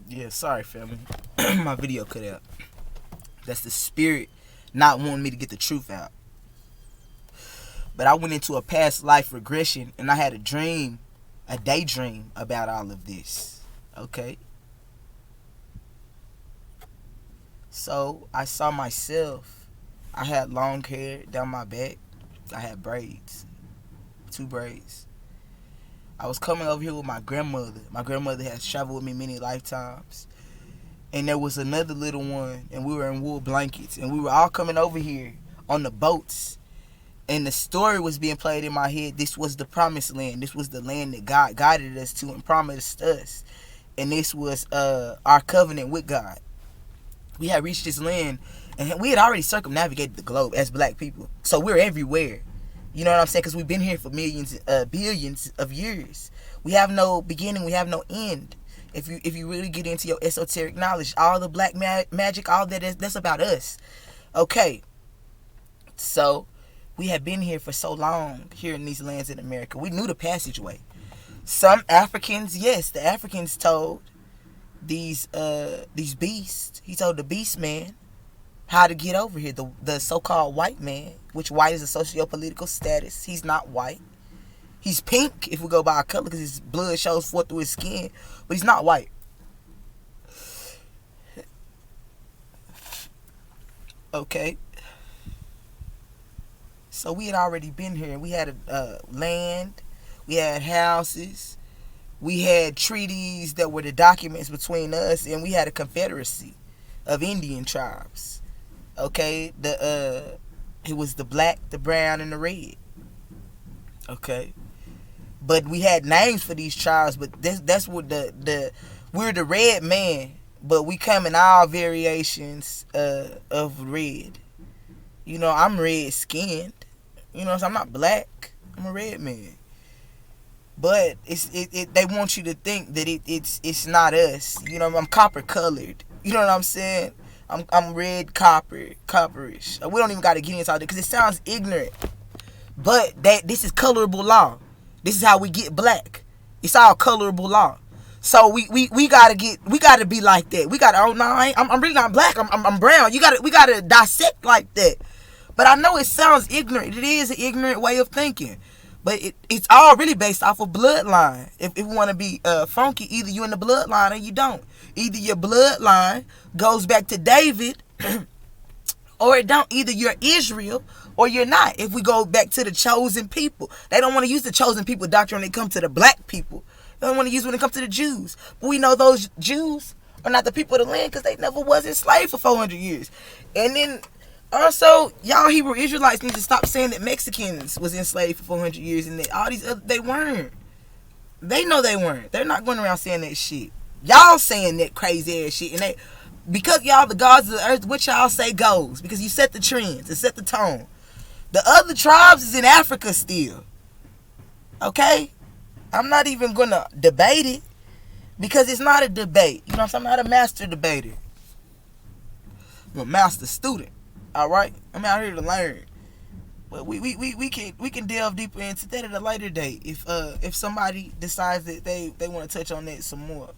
Yeah, sorry, family. My video cut out. That's the spirit not wanting me to get the truth out. But I went into a past life regression and I had a dream, a daydream about all of this. Okay? So I saw myself. I had long hair down my back. I had braids, two braids. I was coming over here with my grandmother. My grandmother has traveled with me many lifetimes. And there was another little one, and we were in wool blankets. And we were all coming over here on the boats. And the story was being played in my head. This was the promised land. This was the land that God guided us to and promised us. And this was our covenant with God. We had reached this land, and we had already circumnavigated the globe as black people. So we're everywhere. You know what I'm saying? Because we've been here for billions of years. We have no beginning. We have no end. If you really get into your esoteric knowledge, all the black magic, all that's about us. Okay. So we had been here for so long here in these lands in America. We knew the passageway. Some Africans, yes, the Africans told these beasts. He told the beast man how to get over here. The so-called white man, which white is a socio-political status. He's not white. He's pink if we go by our color because his blood shows forth through his skin, but he's not white. Okay. So we had already been here. We had land. We had houses. We had treaties that were the documents between us, and we had a confederacy of Indian tribes. Okay, it was the black, the brown, and the red. Okay, but we had names for these tribes. But that's what we're the red man, but we come in all variations of red. You know, I'm red skinned. You know, so I'm not black. I'm a red man. But they want you to think that it's not us. You know, I'm copper colored. You know what I'm saying? I'm red copperish. We don't even got to get into all that because it sounds ignorant. But this is colorable law. This is how we get black. It's all colorable law. So we gotta be like that. We gotta I'm really not black. I'm brown. We gotta dissect like that. But I know it sounds ignorant. It is an ignorant way of thinking. But it's all really based off of bloodline. If we want to be funky, either you in the bloodline or you don't. Either your bloodline goes back to David or it don't. Either you're Israel or you're not. If we go back to the chosen people. They don't want to use the chosen people doctrine when it comes to the black people. They don't want to use it when it comes to the Jews. But we know those Jews are not the people of the land because they never was enslaved for 400 years. And then also, y'all Hebrew Israelites need to stop saying that Mexicans was enslaved for 400 years and that all these other, they weren't. They know they weren't. They're not going around saying that shit. Y'all saying that crazy ass shit. And because y'all the gods of the earth, what y'all say goes. Because you set the trends and set the tone. The other tribes is in Africa still. Okay? I'm not even going to debate it. Because it's not a debate. You know what I'm saying? I'm not a master debater. I'm a master student. All right, I'm out here to learn, but we can delve deeper into that at a later date if somebody decides that they want to touch on that some more.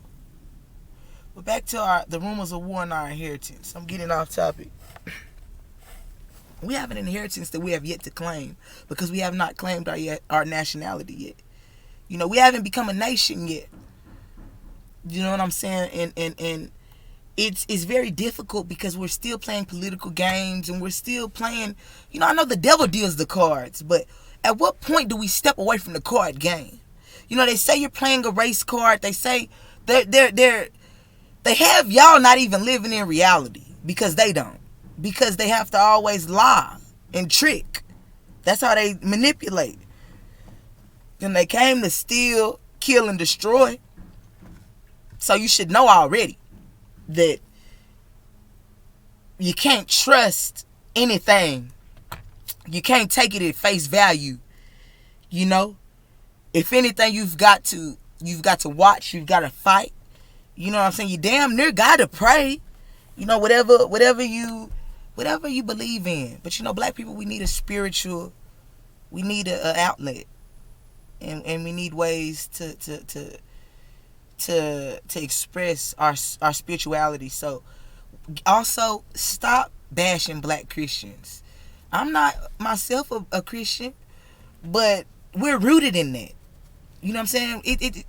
But back to the rumors of war and our inheritance. I'm getting off topic. We have an inheritance that we have yet to claim because we have not claimed our nationality yet. You know, we haven't become a nation yet. You know what I'm saying? And it's very difficult because we're still playing political games and we're still playing, you know, I know the devil deals the cards, but at what point do we step away from the card game? You know, they say you're playing a race card. They say they have y'all not even living in reality because they don't. Because they have to always lie and trick. That's how they manipulate. And they came to steal, kill, and destroy. So you should know already that you can't trust anything. You can't take it at face value. You know, if anything, you've got to watch. You've got to fight. You know what I'm saying? You damn near got to pray. You know, whatever you believe in. But you know, black people, we need a spiritual. We need an outlet, and we need ways to to express our spirituality. So also stop bashing black Christians. I'm not myself a Christian, but we're rooted in that. You know what I'm saying?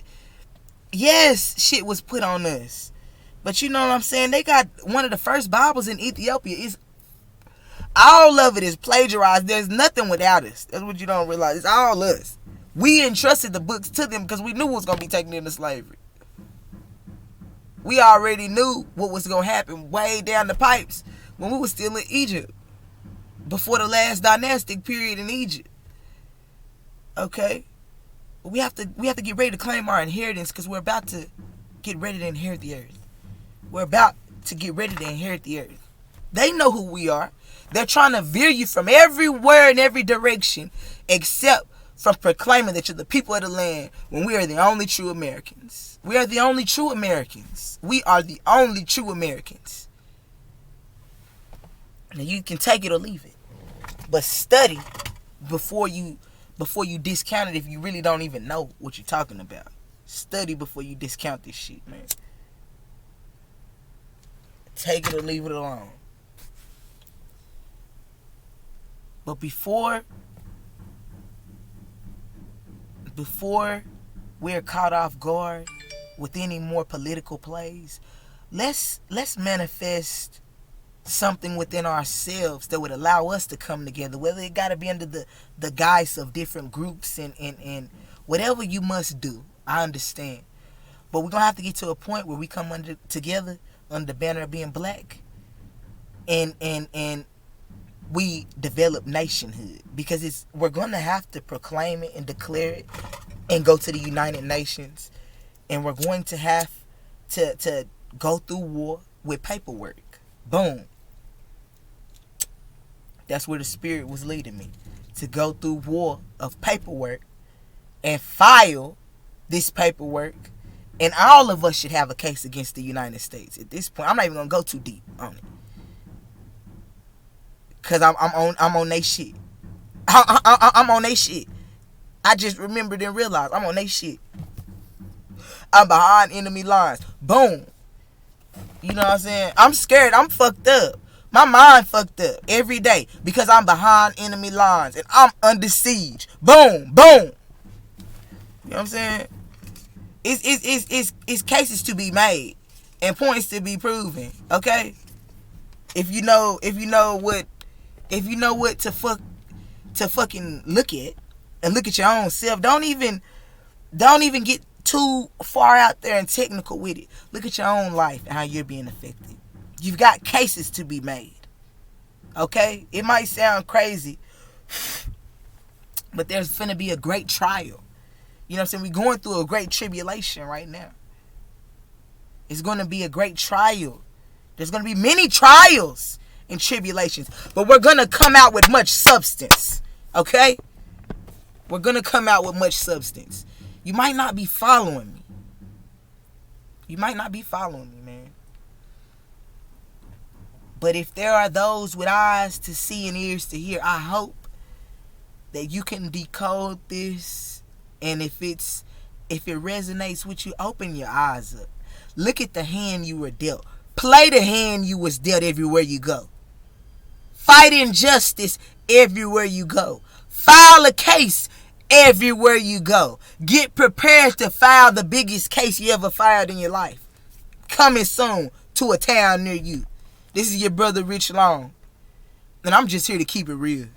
Yes, shit was put on us. But you know what I'm saying? They got one of the first Bibles in Ethiopia. Is all of it is plagiarized. There's nothing without us. That's what you don't realize. It's all us. We entrusted the books to them because we knew what was going to be taken into slavery. We already knew what was going to happen way down the pipes when we were still in Egypt. Before the last dynastic period in Egypt. Okay? But we have to get ready to claim our inheritance because we're about to get ready to inherit the earth. We're about to get ready to inherit the earth. They know who we are. They're trying to veer you from everywhere in every direction except from proclaiming that you're the people of the land when we are the only true Americans. We are the only true Americans. We are the only true Americans. Now you can take it or leave it. But study before you discount it if you really don't even know what you're talking about. Study before you discount this shit, man. Take it or leave it alone. But before we're caught off guard with any more political plays, let's manifest something within ourselves that would allow us to come together, whether it got to be under the guise of different groups and whatever you must do. I understand, but we're gonna have to get to a point where we come together under the banner of being black, and we develop nationhood, because we're gonna have to proclaim it and declare it and go to the United Nations, and we're going to have to go through war with paperwork. Boom. That's where the Spirit was leading me, to go through war of paperwork and file this paperwork. And all of us should have a case against the United States at this point. I'm not even gonna go too deep on it, cause I'm on they shit. I'm on they shit. I just remembered and realized I'm on they shit. I'm behind enemy lines. Boom. You know what I'm saying? I'm scared. I'm fucked up. My mind fucked up every day because I'm behind enemy lines and I'm under siege. Boom, boom. You know what I'm saying? It's cases to be made and points to be proven. Okay? If you know what to fucking look at and look at your own self, don't even get too far out there and technical with it. Look at your own life and how you're being affected. You've got cases to be made. Okay? It might sound crazy, but there's finna be a great trial. You know what I'm saying? We're going through a great tribulation right now. It's going to be a great trial. There's going to be many trials and tribulations, but we're going to come out with much substance. Okay? We're going to come out with much substance. You might not be following me. You might not be following me, man. But if there are those with eyes to see and ears to hear, I hope that you can decode this. And if it resonates with you, open your eyes up. Look at the hand you were dealt. Play the hand you was dealt everywhere you go. Fight injustice everywhere you go. File a case everywhere you go. Get prepared to file the biggest case you ever filed in your life. Coming soon to a town near you. This is your brother Rich Long. And I'm just here to keep it real.